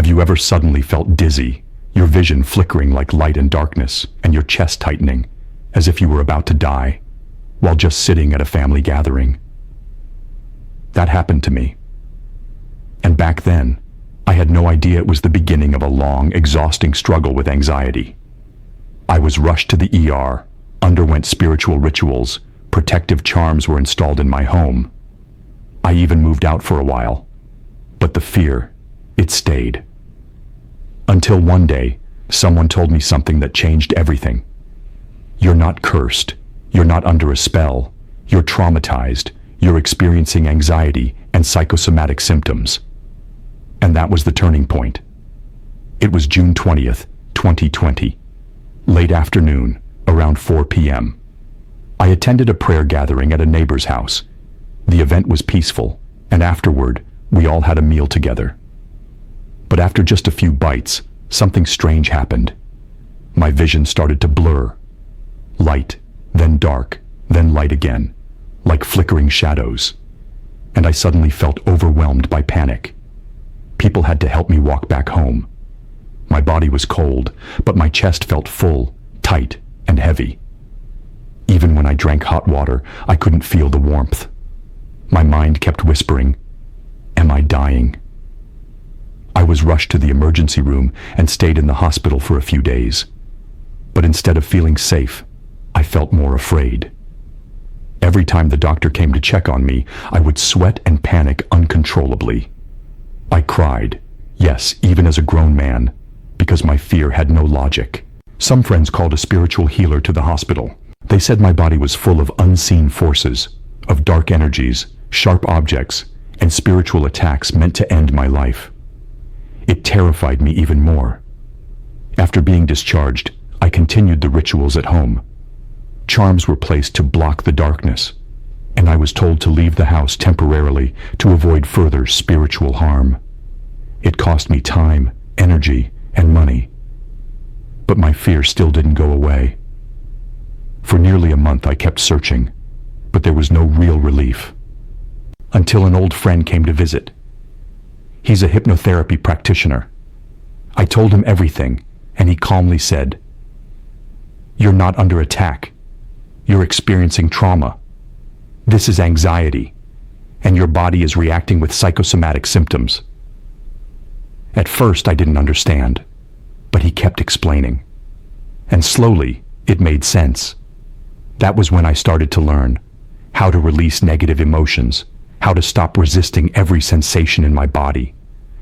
you ever suddenly felt dizzy, your vision flickering like light and darkness, and your chest tightening, as if you were about to die, while just sitting at a family gathering? That happened to me. And back then, I had no idea it was the beginning of a long, exhausting struggle with anxiety. I was rushed to the ER, underwent spiritual rituals, protective charms were installed in my home. I even moved out for a while. But the fear, it stayed. Until one day, someone told me something that changed everything. You're not cursed. You're not under a spell. You're traumatized. You're experiencing anxiety and psychosomatic symptoms. And that was the turning point. It was June 20th, 2020. Late afternoon, around 4 p.m. I attended a prayer gathering at a neighbor's house. The event was peaceful, and afterward, we all had a meal together. But after just a few bites, something strange happened. My vision started to blur. Light, then dark, then light again, like flickering shadows. And I suddenly felt overwhelmed by panic. People had to help me walk back home. My body was cold, but my chest felt full, tight, and heavy. Even when I drank hot water, I couldn't feel the warmth. My mind kept whispering, "Am I dying?" I was rushed to the emergency room and stayed in the hospital for a few days. But instead of feeling safe, I felt more afraid. Every time the doctor came to check on me, I would sweat and panic uncontrollably. I cried, yes, even as a grown man, because my fear had no logic. Some friends called a spiritual healer to the hospital. They said my body was full of unseen forces, of dark energies, sharp objects, and spiritual attacks meant to end my life. It terrified me even more. After being discharged, I continued the rituals at home. Charms were placed to block the darkness, and I was told to leave the house temporarily to avoid further spiritual harm. It cost me time, energy, and money. But my fear still didn't go away. For nearly a month I kept searching, but there was no real relief. Until an old friend came to visit. He's a hypnotherapy practitioner. I told him everything, and he calmly said, "You're not under attack. You're experiencing trauma. This is anxiety, and your body is reacting with psychosomatic symptoms." At first I didn't understand, but he kept explaining. And slowly, it made sense. That was when I started to learn how to release negative emotions, how to stop resisting every sensation in my body,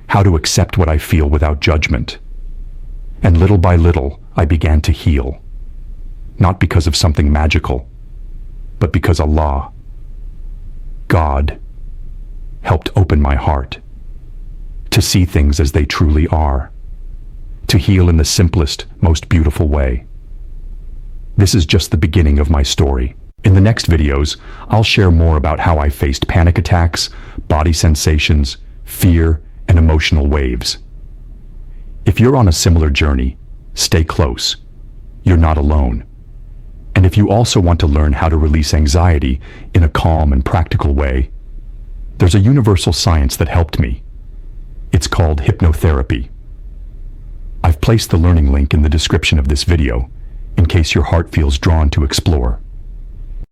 how to accept what I feel without judgment. And little by little, I began to heal. Not because of something magical, but because Allah, God, helped open my heart to see things as they truly are, to heal in the simplest, most beautiful way. This is just the beginning of my story. In the next videos, I'll share more about how I faced panic attacks, body sensations, fear, and emotional waves. If you're on a similar journey, stay close. You're not alone. And if you also want to learn how to release anxiety in a calm and practical way, there's a universal science that helped me. It's called hypnotherapy. I've placed the learning link in the description of this video, in case your heart feels drawn to explore.